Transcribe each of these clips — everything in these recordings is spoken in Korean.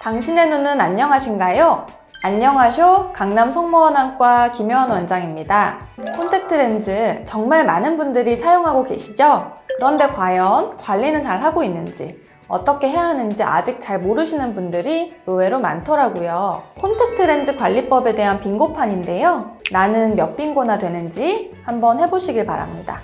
당신의 눈은 안녕하신가요? 안녕하쇼, 강남 성모원안과 김효원 원장입니다. 콘택트 렌즈 정말 많은 분들이 사용하고 계시죠? 그런데 과연 관리는 잘 하고 있는지, 어떻게 해야 하는지 아직 잘 모르시는 분들이 의외로 많더라고요. 콘택트 렌즈 관리법에 대한 빙고판인데요. 나는 몇 빙고나 되는지 한번 해보시길 바랍니다.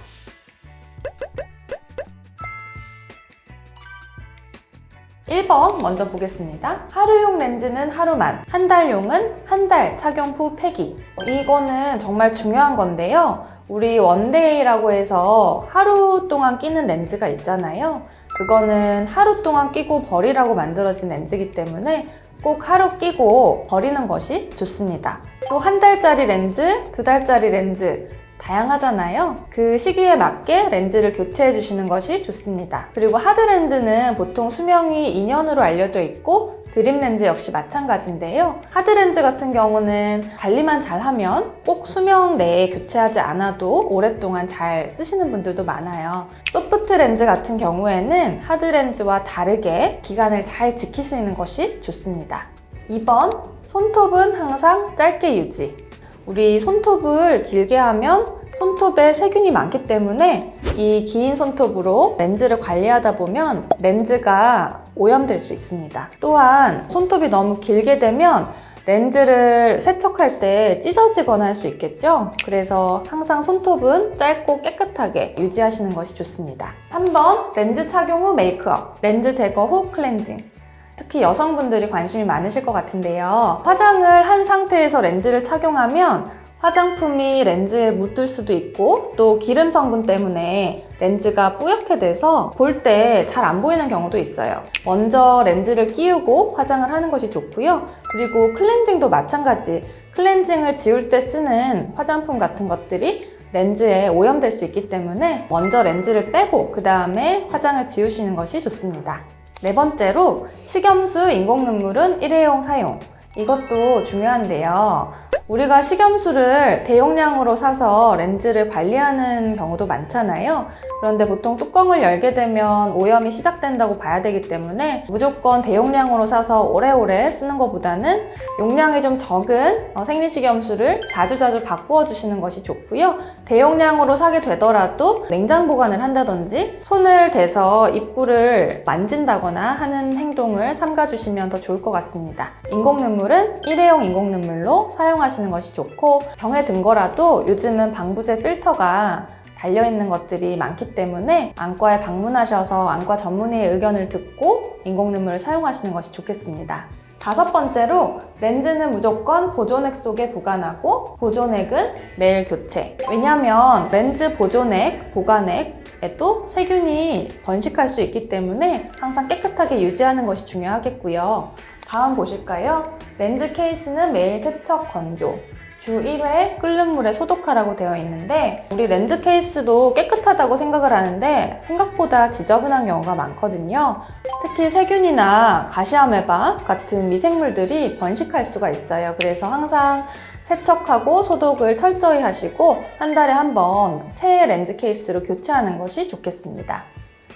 1번 먼저 보겠습니다. 하루용 렌즈는 하루만, 한 달용은 한 달 착용 후 폐기. 이거는 정말 중요한 건데요. 우리 원데이라고 해서 하루 동안 끼는 렌즈가 있잖아요. 그거는 하루 동안 끼고 버리라고 만들어진 렌즈이기 때문에 꼭 하루 끼고 버리는 것이 좋습니다. 또 한 달짜리 렌즈, 두 달짜리 렌즈 다양하잖아요. 그 시기에 맞게 렌즈를 교체해 주시는 것이 좋습니다. 그리고 하드 렌즈는 보통 수명이 2년으로 알려져 있고 드림 렌즈 역시 마찬가지인데요. 하드 렌즈 같은 경우는 관리만 잘하면 꼭 수명 내에 교체하지 않아도 오랫동안 잘 쓰시는 분들도 많아요. 소프트 렌즈 같은 경우에는 하드 렌즈와 다르게 기간을 잘 지키시는 것이 좋습니다. 2번, 손톱은 항상 짧게 유지. 우리 손톱을 길게 하면 손톱에 세균이 많기 때문에 이 긴 손톱으로 렌즈를 관리하다 보면 렌즈가 오염될 수 있습니다. 또한 손톱이 너무 길게 되면 렌즈를 세척할 때 찢어지거나 할 수 있겠죠? 그래서 항상 손톱은 짧고 깨끗하게 유지하시는 것이 좋습니다. 3번, 렌즈 착용 후 메이크업, 렌즈 제거 후 클렌징. 특히 여성분들이 관심이 많으실 것 같은데요. 화장을 한 상태에서 렌즈를 착용하면 화장품이 렌즈에 묻을 수도 있고 또 기름 성분 때문에 렌즈가 뿌옇게 돼서 볼 때 잘 안 보이는 경우도 있어요. 먼저 렌즈를 끼우고 화장을 하는 것이 좋고요. 그리고 클렌징도 마찬가지. 클렌징을 지울 때 쓰는 화장품 같은 것들이 렌즈에 오염될 수 있기 때문에 먼저 렌즈를 빼고 그 다음에 화장을 지우시는 것이 좋습니다. 네 번째로, 식염수, 인공눈물은 일회용 사용. 이것도 중요한데요. 우리가 식염수를 대용량으로 사서 렌즈를 관리하는 경우도 많잖아요. 그런데 보통 뚜껑을 열게 되면 오염이 시작된다고 봐야 되기 때문에 무조건 대용량으로 사서 오래오래 쓰는 것보다는 용량이 좀 적은 생리식염수를 자주자주 바꾸어 주시는 것이 좋고요. 대용량으로 사게 되더라도 냉장 보관을 한다든지 손을 대서 입구를 만진다거나 하는 행동을 삼가 주시면 더 좋을 것 같습니다. 인공눈물은 일회용 인공눈물로 사용하시는 것이 좋고, 병에 든 거라도 요즘은 방부제 필터가 달려있는 것들이 많기 때문에 안과에 방문하셔서 안과 전문의의 의견을 듣고 인공눈물을 사용하시는 것이 좋겠습니다. 5번째로, 렌즈는 무조건 보존액 속에 보관하고 보존액은 매일 교체. 왜냐하면 렌즈 보존액, 보관액에도 세균이 번식할 수 있기 때문에 항상 깨끗하게 유지하는 것이 중요하겠고요. 다음 보실까요? 렌즈 케이스는 매일 세척 건조, 주 1회 끓는 물에 소독하라고 되어 있는데, 우리 렌즈 케이스도 깨끗하다고 생각을 하는데 생각보다 지저분한 경우가 많거든요. 특히 세균이나 가시아메바 같은 미생물들이 번식할 수가 있어요. 그래서 항상 세척하고 소독을 철저히 하시고 한 달에 한 번 새 렌즈 케이스로 교체하는 것이 좋겠습니다.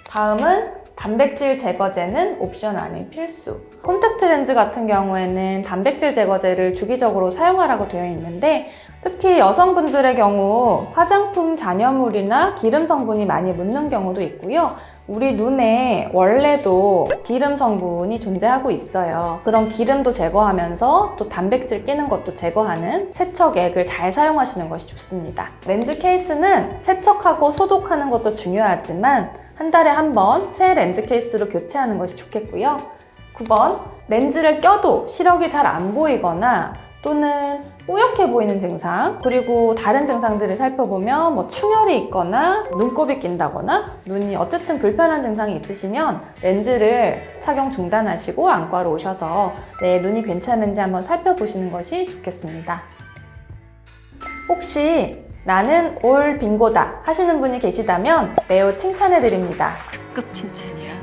다음은 단백질 제거제는 옵션 아닌 필수. 콘택트 렌즈 같은 경우에는 단백질 제거제를 주기적으로 사용하라고 되어 있는데, 특히 여성분들의 경우 화장품 잔여물이나 기름 성분이 많이 묻는 경우도 있고요. 우리 눈에 원래도 기름 성분이 존재하고 있어요. 그런 기름도 제거하면서 또 단백질 끼는 것도 제거하는 세척액을 잘 사용하시는 것이 좋습니다. 렌즈 케이스는 세척하고 소독하는 것도 중요하지만 한 달에 한 번 새 렌즈 케이스로 교체하는 것이 좋겠고요. 9번, 렌즈를 껴도 시력이 잘 안 보이거나 또는 뿌옇게 보이는 증상, 그리고 다른 증상들을 살펴보면 충혈이 있거나 눈곱이 낀다거나 눈이 어쨌든 불편한 증상이 있으시면 렌즈를 착용 중단하시고 안과로 오셔서 내 눈이 괜찮은지 한번 살펴보시는 것이 좋겠습니다. 혹시 나는 올 빙고다 하시는 분이 계시다면 매우 칭찬해 드립니다. 급 칭찬이야.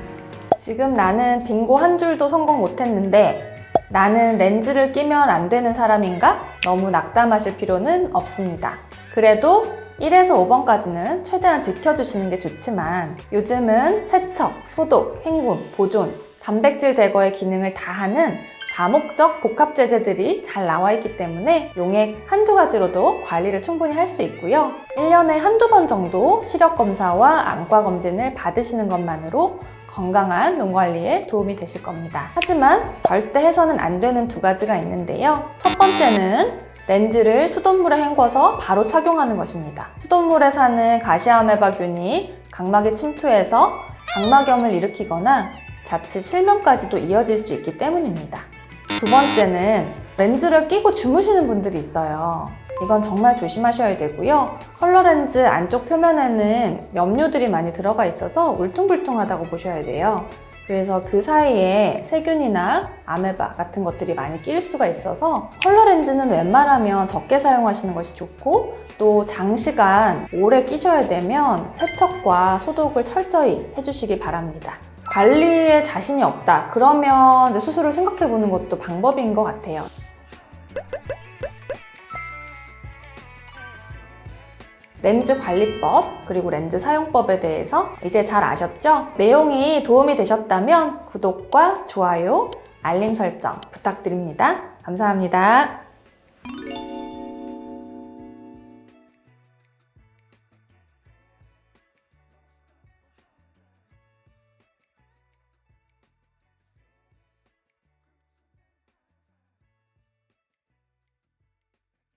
지금 나는 빙고 한 줄도 성공 못했는데 나는 렌즈를 끼면 안 되는 사람인가? 너무 낙담하실 필요는 없습니다. 그래도 1에서 5번까지는 최대한 지켜주시는 게 좋지만 요즘은 세척, 소독, 헹굼, 보존 단백질 제거의 기능을 다하는 다목적 복합 제제들이 잘 나와 있기 때문에 용액 한두 가지로도 관리를 충분히 할 수 있고요. 1년에 한두 번 정도 시력 검사와 안과 검진을 받으시는 것만으로 건강한 눈 관리에 도움이 되실 겁니다. 하지만 절대 해서는 안 되는 두 가지가 있는데요. 첫 번째는 렌즈를 수돗물에 헹궈서 바로 착용하는 것입니다. 수돗물에 사는 가시아메바균이 각막에 침투해서 각막염을 일으키거나 자칫 실명까지도 이어질 수 있기 때문입니다. 두 번째는 렌즈를 끼고 주무시는 분들이 있어요. 이건 정말 조심하셔야 되고요. 컬러 렌즈 안쪽 표면에는 염료들이 많이 들어가 있어서 울퉁불퉁하다고 보셔야 돼요. 그래서 그 사이에 세균이나 아메바 같은 것들이 많이 끼일 수가 있어서 컬러 렌즈는 웬만하면 적게 사용하시는 것이 좋고, 또 장시간 오래 끼셔야 되면 세척과 소독을 철저히 해주시기 바랍니다. 관리에 자신이 없다, 그러면 이제 수술을 생각해 보는 것도 방법인 것 같아요. 렌즈 관리법, 그리고 렌즈 사용법에 대해서 이제 잘 아셨죠? 내용이 도움이 되셨다면 구독과 좋아요, 알림 설정 부탁드립니다. 감사합니다.